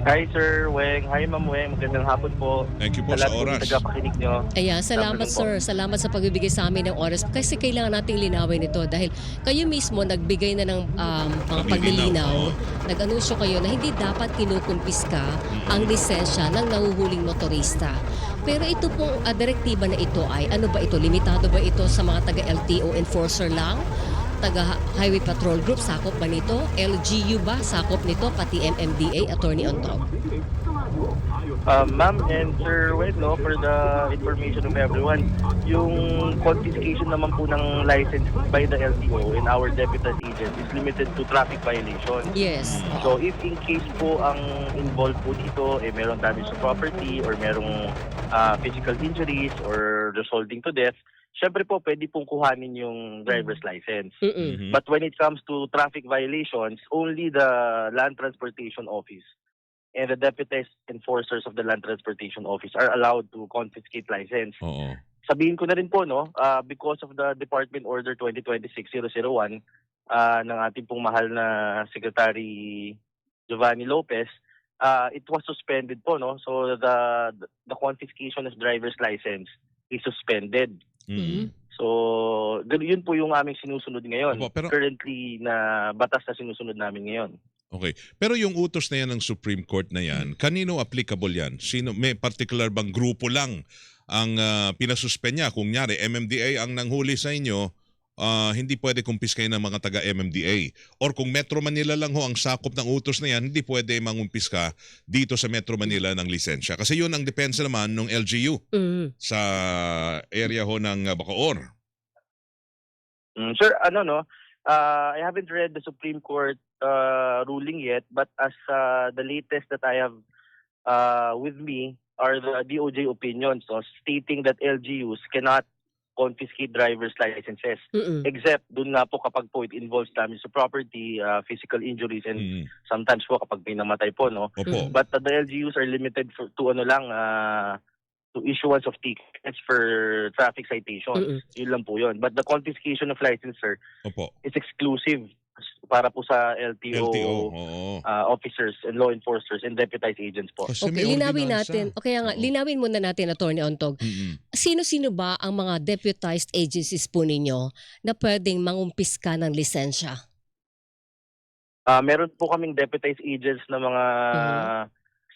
Hi Sir Weng, hi Ma'am Weng, magandang hapon po Thank you po sa sa lahat po ng oras. tagapakinig nyo. Ayan, Good salamat afternoon po. sir. Salamat sa pagbibigay sa amin ng oras kasi kailangan nating linawin ito dahil kayo mismo nagbigay na ng mga Paglilinaw, paglilinaw. oo. Nag-anunsyo kayo na hindi dapat kinukumpiska ang lisensya ng nahuhuling motorista. Pero ito pong direktiba na ito ay ano ba ito? Limitado ba ito sa mga taga-LTO enforcer lang? Taga-Highway Patrol Group, sakop ba nito? LGU ba? Sakop nito? Pati MMDA, Attorney Ontog? Ma'am and Sir Weng, no, for the information of everyone, yung confiscation naman po ng license by the LTO and our deputized agent is limited to traffic violation. Yes. So if in case po ang involved po dito, meron damage sa property or merong physical injuries or resulting to death, syempre po pwede pong kuhanin yung driver's license. Mm-mm. But when it comes to traffic violations, only the Land Transportation Office and the deputized enforcers of the Land Transportation Office are allowed to confiscate license. Oo. Sabihin ko na rin po, no, because of the Department Order 2026-001 ng ating pong mahal na Secretary Giovanni Lopez, it was suspended po, no? So the confiscation of driver's license is suspended. Mm. So, yun po yung aming sinusunod ngayon. Opo, pero- Currently na batas na sinusunod namin ngayon. Okay. Pero yung utos na yan ng Supreme Court na yan, kanino applicable yan? Sino, may particular bang grupo lang ang pinasuspend niya? Kung nyari, MMDA ang nanghuli sa inyo, hindi pwede kumpiskahin ng mga taga-MMDA. Or kung Metro Manila lang ho ang sakop ng utos na yan, hindi pwede mangumpiska dito sa Metro Manila ng lisensya. Kasi yun ang depensa naman ng LGU Mm. sa area ho ng Bacoor. Sir, I haven't read the Supreme Court ruling yet, but as the latest that I have with me are the DOJ opinions, no, stating that LGUs cannot confiscate driver's licenses. Mm-mm. Except dun nga po kapag po it involves damage to property, physical injuries, and Mm. sometimes po kapag may namatay po, no. Opo. But the LGUs are limited to to issuance of tickets for traffic citations. Mm-mm. Yun lang po yun. But the confiscation of license, sir, Opo. is exclusive para po sa LTO, LTO. Oo. officers and law enforcers and deputized agents po. Kasi Okay, may linawin ordinansa. natin. Okay nga, Oo. linawin muna natin, Attorney Ontog. Mm-mm. Sino-sino ba ang mga deputized agencies po ninyo na pwedeng mangumpiska ng lisensya? Meron po kaming deputized agents na mga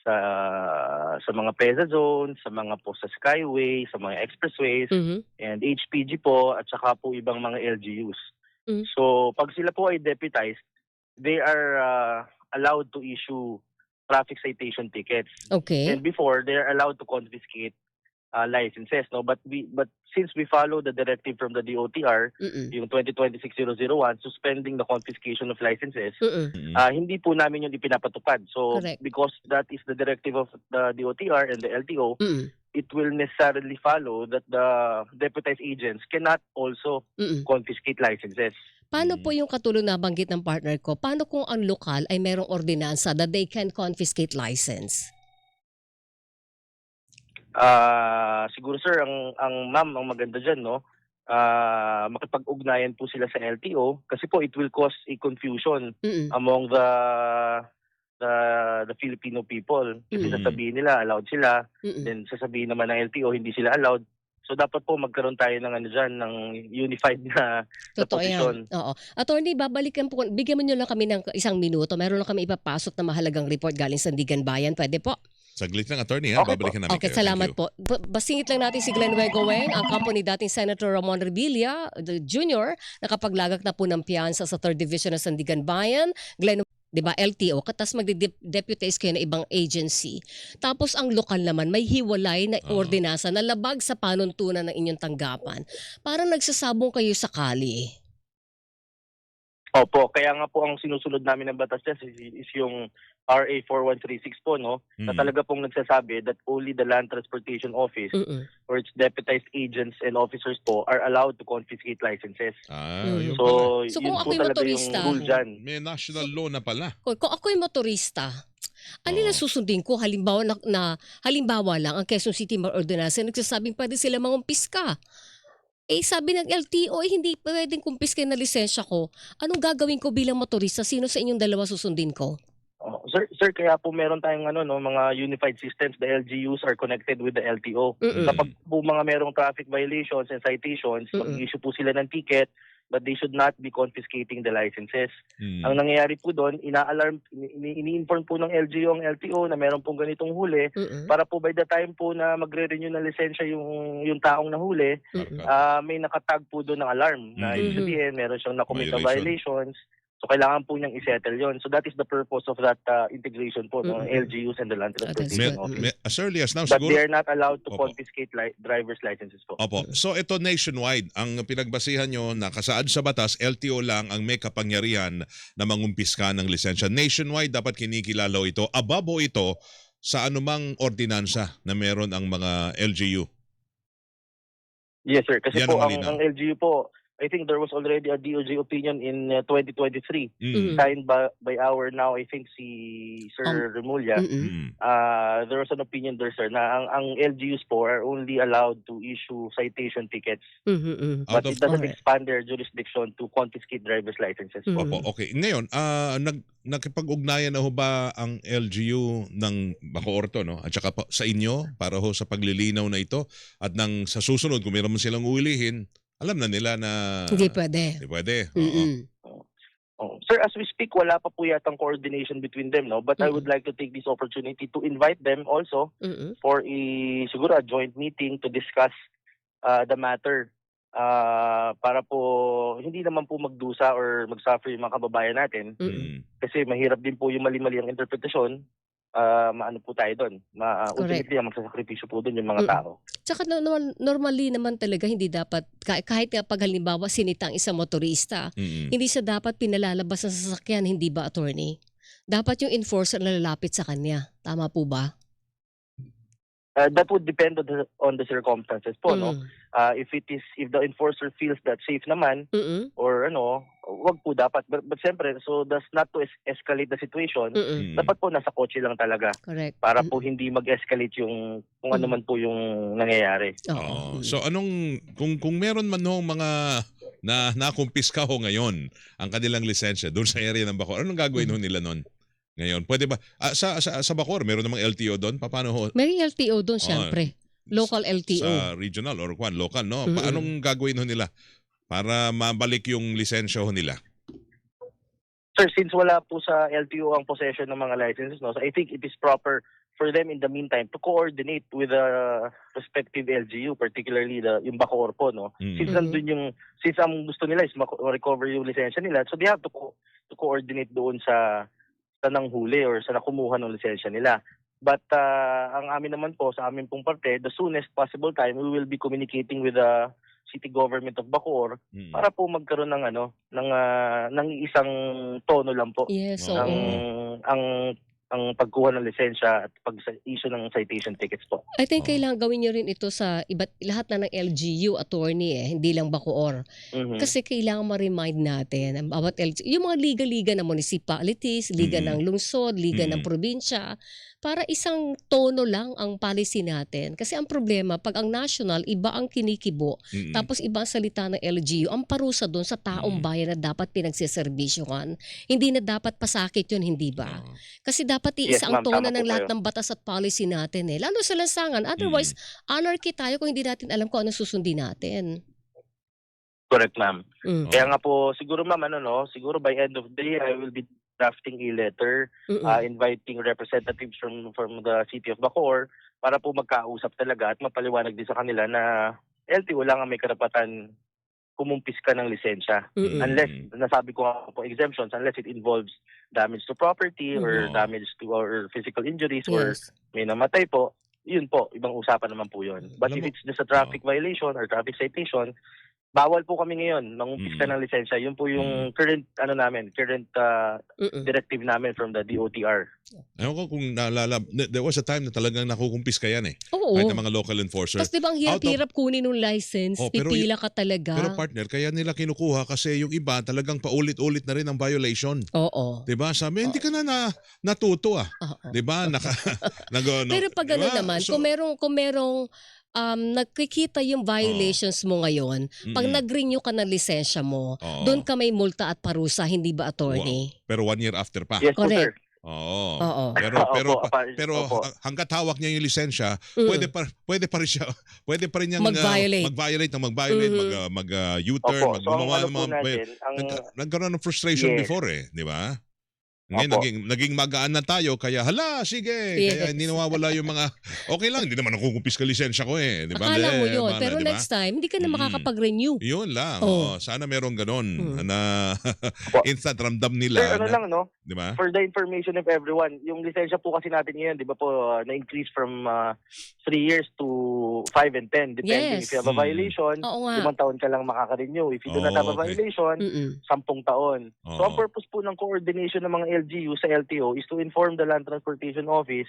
sa mga PEZA zones, sa mga po sa Skyway, sa mga expressways, Mhm. and HPG po, at saka po ibang mga LGUs. Mm. So, pag sila po ay deputized, they are allowed to issue traffic citation tickets. Okay. And before, they are allowed to confiscate licenses, no? But since we follow the directive from the DOTR, Mm-mm. yung 2026-001, suspending the confiscation of licenses, Mm-mm. Mm-mm. hindi po namin yun ipinapatupad. So, Correct. because that is the directive of the DOTR and the LTO, Mm-mm. it will necessarily follow that the deputized agents cannot also Mm-mm. confiscate licenses. Paano po yung katulad na banggit ng partner ko? Paano kung ang lokal ay merong ordinansa that they can confiscate license? Siguro sir, ang ma'am, ang maganda dyan, no? Makipag-ugnayan po sila sa LTO kasi po it will cause a confusion Mm-mm. among the Filipino people. Kasi Mm. sasabihin nila allowed sila, Mm-mm. then sasabihin naman ng LTO hindi sila allowed. So dapat po magkaroon tayo ng ng unified na Totoo posisyon. yan. Oo. Attorney, babalikan po, bigyan mo nyo lang kami ng isang minuto. Meron lang kami ipapasok na mahalagang report galing Sandigan Bayan. Pwede po? Saglit lang, attorney. Ha? Okay Babalikan namin Okay, kayo. salamat Thank you. po. Basingit lang natin si Glenn Weng, ang company dating Senator Ramon Revilla Jr. Nakapaglagak na po ng piyansa sa 3rd Division ng Sandigan Bayan. Glenn, di ba, LTO, katas magde-deputize kayo ng ibang agency. Tapos ang lokal naman, may hiwalay na ordinansa na labag sa panuntunan ng inyong tanggapan. Parang nagsasabong kayo sa kali. Opo, kaya nga po ang sinusunod namin ng batas dyan is yung RA 4136 po, no? Na Mm. talaga pong nagsasabi that only the Land Transportation Office Mm-mm. or its deputized agents and officers po are allowed to confiscate licenses. Yun So, pala. So, yun kung po ako'y talaga motorista, yung rule dyan. May national law na pala. Kung ako'y motorista, alin Oo. ang susundin ko? Halimbawa lang, ang Quezon City Ordinance nagsasabing pwede sila mangumpiska. Sabi ng LTO, hindi pwedeng kumpiska na lisensya ko. Anong gagawin ko bilang motorista? Sino sa inyong dalawa susundin ko? Sir, kaya po meron tayong mga unified systems. The LGUs are connected with the LTO. Mm-mm. Kapag po mga merong traffic violations and citations, mag-issue po sila ng ticket, but they should not be confiscating the licenses. Ang nangyayari po doon, ini-inform po ng LGU ang LTO na meron pong ganitong huli para po by the time po na magre-renew ng lisensya yung taong nahuli, may nakatag po doon ng alarm na ibig sabihin meron siyang na-commit na violations. So kailangan po niyang isettle yon. So that is the purpose of that integration po ng LGUs and the Land Transportation Office. As early as now, But siguro... they are not allowed to confiscate driver's licenses po. Opo. So ito nationwide, ang pinagbasihan nyo na kasaad sa batas, LTO lang ang may kapangyarihan na mangumpiska ng lisensya. Nationwide dapat kinikilala ito. Ababo ito sa anumang ordinansa na meron ang mga LGU. Yes sir, kasi Yan po ang ang LGU po, I think there was already a DOJ opinion in 2023 Mm. signed by our now, I think si Sir Remulla. There was an opinion there, sir, na ang LGUs po are only allowed to issue citation tickets. But Out of- it doesn't Correct. expand their jurisdiction to confiscate driver's licenses. Opo, okay. Ngayon, nakipag-ugnayan na ho ba ang LGU ng Bacoor to, no? At saka sa inyo para ho sa paglilinaw na ito at nang sa susunod kung meron man silang uwilihin, alam na nila na Hindi pwede. Hindi pwede. Oo. Sir, as we speak, wala pa po yatang coordination between them, no? But I would like to take this opportunity to invite them also for siguro a joint meeting to discuss the matter para po hindi naman po magdusa or magsuffer yung mga kababayan natin kasi mahirap din po yung mali-mali ang interpretasyon. Maano po tayo doon. Ultimately, magsasakripisyo po doon yung mga tao. Tsaka normally naman talaga hindi dapat, kahit pag halimbawa sinita ang isang motorista, hindi siya dapat pinalalabas ng sasakyan, hindi ba, attorney? Dapat yung enforcer na lalapit sa kanya. Tama po ba? That would depend on the circumstances po, no? If the enforcer feels that safe naman or wag po dapat. But siyempre, so that's not to escalate the situation. Dapat po nasa kotse lang talaga. Correct. Para po hindi mag-escalate yung kung ano man po yung nangyayari. So anong kung meron man ho mga na nakumpiska ho ngayon ang kanilang lisensya doon sa area ng Bacoor, anong gagawin ho nila noon? Ngayon, pwede ba sa Bacoor meron namang LTO doon? Paano ho? May LTO doon syempre. Local LTO. Sa regional or local, no? Anong gagawin ho nila para mabalik yung lisensya ho nila? Sir, since wala po sa LTO ang possession ng mga licenses, no, so I think it is proper for them in the meantime to coordinate with the respective LGU, particularly yung Bacoor po, no. Since since ang gusto nila is recover yung lisensya nila, so they have to coordinate doon sa nanghuli or sa nakumuha ng lisensya nila. But ang amin naman po, sa amin pong parte, the soonest possible time, we will be communicating with the city government of Bacoor para po magkaroon ng isang tono lang po. Yes, ang pagkuha ng lisensya at pag-issue ng citation tickets po. I think kailangan gawin nyo rin ito sa lahat na ng LGU, attorney, hindi lang Bacoor. Kasi kailangan ma-remind natin ang bawat LGU, yung mga liga-liga ng municipalities, liga ng lungsod, liga ng probinsya, para isang tono lang ang policy natin. Kasi ang problema, pag ang national, iba ang kinikibo, tapos iba ang salita ng LGU, ang parusa doon sa taong bayan na dapat pinagsiservisyohan. Hindi na dapat pasakit yun, hindi ba? Kasi dapat iisa ang tono ng lahat ng batas at policy natin lalo sa lansangan. Otherwise, anarchy tayo kung hindi natin alam kung anong susundin natin. Correct, ma'am. Kaya nga po, siguro ma'am, siguro by end of the day, I will be drafting a letter inviting representatives from the city of Bacoor para po magkausap talaga at mapaliwanag din sa kanila na LTO lang ang may karapatan kumumpis ka ng lisensya. Unless, nasabi ko nga po exemptions, unless it involves damage to property or damage to or physical injuries or may namatay po, yun po, ibang usapan naman po yun. But if it's just a traffic violation or traffic citation, bawal po kami ngayon mangumpis ka ng lisensya. Yun po yung current directive namin from the DOTR. Ewan ko kung naalala, there was a time na talagang nakukumpis ka yan Oo. kahit ng mga local enforcer. Tapos diba ang hirap-hirap kunin ng license, pipila ka talaga. Pero partner, kaya nila kinukuha kasi yung iba talagang paulit-ulit na rin ang violation. Oo. Diba? Sabi, hindi ka na natuto Diba? Pero pag diba? naman, kung merong nakikita yung violations mo ngayon, pag nag-renew ka ng lisensya mo, doon ka may multa at parusa, hindi ba, attorney? Pero 1 year after pa. Yes po, sir. Oo. Oo. Pero Opo. hangga't hawak niya yung lisensya, Mm. pwede pa rin siya niyang Mag-violate. mag-violate, Mhm. U-turn, Opo. So, ang gumawa ano ng po mga natin, ang nagkaroon ng frustration yes. before di ba? Ngayon, Opo. naging magaan na tayo, kaya hala, sige. Kaya Yes. hindi nawawala yung mga, okay lang, hindi naman nakukumpis ka lisensya ko di ba? Akala mo yun, Bala, pero di ba? next time, hindi ka na Mm. makakapag-renew. Yun lang, Oh. sana meron ganon Mm. na Opo. instant ramdam Sir, nila. ano lang, no? Di ba? For the information of everyone, yung lisensya po kasi natin ngayon, di ba po, na-increase from 3 years to 5 and 10. Depending Yes. if you have a violation, Oo nga. 5 taon ka lang makaka-renew. If you do not have a Okay. violation, Mm-mm. 10 taon. So, ang Oo. purpose po ng coordination ng mga LGU sa LTO is to inform the Land Transportation Office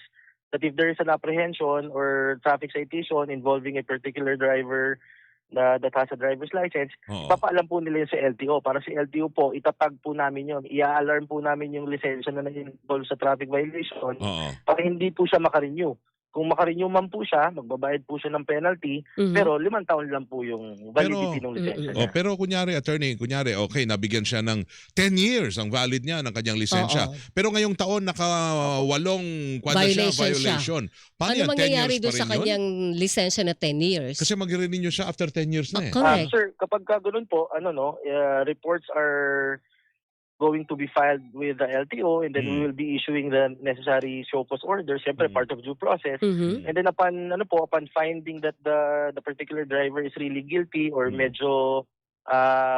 that if there is an apprehension or traffic citation involving a particular driver that has a driver's license, Oo. papaalam po nila yun sa LTO. Para sa LTO po, itatag po namin yun. I-alarm po namin yung lisensya na nag-involve sa traffic violation Oo. para hindi po siya makarenew. Kung makarenew man po siya, magbabayad po siya ng penalty, Mhm. pero 5 taon lang po yung validity ng lisensya niya. Pero attorney, okay, nabigyan siya ng 10 years ang valid niya ng kanyang lisensya. Oo. Pero ngayong taon naka-8 violation. Paano Ano yan? 10 mangyayari years doon pa sa rin yun? kanyang lisensya na 10 years? Kasi mag-renew siya after 10 years na Correct. Sir, kapag ganun po, reports are going to be filed with the LTO, and then we will be issuing the necessary show cause orders, siyempre part of due process. Mhm. And then upon finding that the particular driver is really guilty or medyo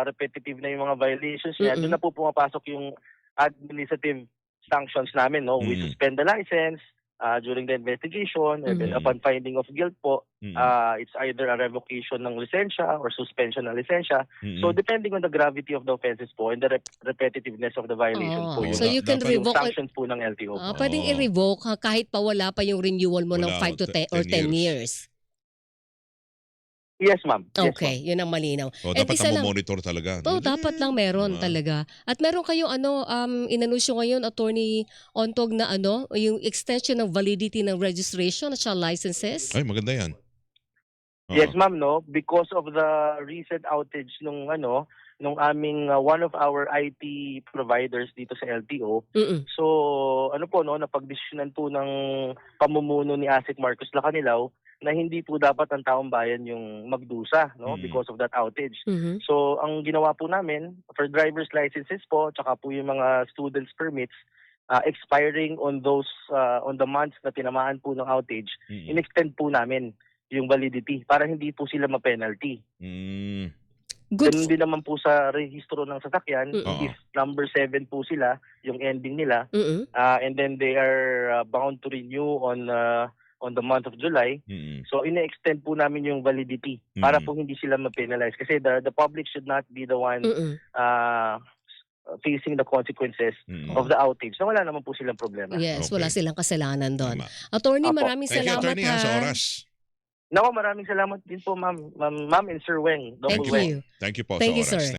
repetitive na yung mga violations niya, doon na po pumapasok yung administrative sanctions namin, no? We suspend the license during the investigation, and then upon finding of guilt po, it's either a revocation ng lisensya or suspension ng lisensya. So depending on the gravity of the offenses po and the repetitiveness of the violations po, So you can dapat revoke sanctions po ng LTO po. pwedeng i-revoke kahit pa wala pa yung renewal mo ng Wala, 5 to 10 or 10 years. Yes, ma'am. Yes, Okay, yun ang malinaw. And Dapat isa lang, monitor talaga. dapat lang meron Diba? talaga. At meron kayong inanunsyo ngayon, Attorney Ontog, na yung extension ng validity ng registration at licenses. Ay, maganda yan. Yes, ma'am, no, because of the recent outage nung aming one of our IT providers dito sa LTO. Mm-mm. So, napagdesisyonan po ng pamumuno ni ASIC Marcos Lacanilaw na hindi po dapat ang taong bayan yung magdusa, no, because of that outage. Mhm. So, ang ginawa po namin for driver's licenses po, tsaka po yung mga students permits expiring on the months na tinamaan po ng outage, in-extend po namin yung validity para hindi po sila ma-penalty. Good. Ganun din naman po sa rehistro ng sasakyan. Mm-mm. If number 7 po sila, yung ending nila, Mm-mm. and then they are bound to renew on the month of July. So ine-extend po namin yung validity para po hindi sila ma-penalize. Kasi the public should not be the one Mm-mm. facing the consequences of the outage. So wala naman po silang problema. Yes, Okay. wala silang kasalanan doon. Tama. Attorney, Apo. maraming Thank you, salamat attorney, sa oras. Nako, maraming salamat din po, ma'am and Sir Weng. Thank Double Weng. you. Thank you po Thank sa you, oras. sir.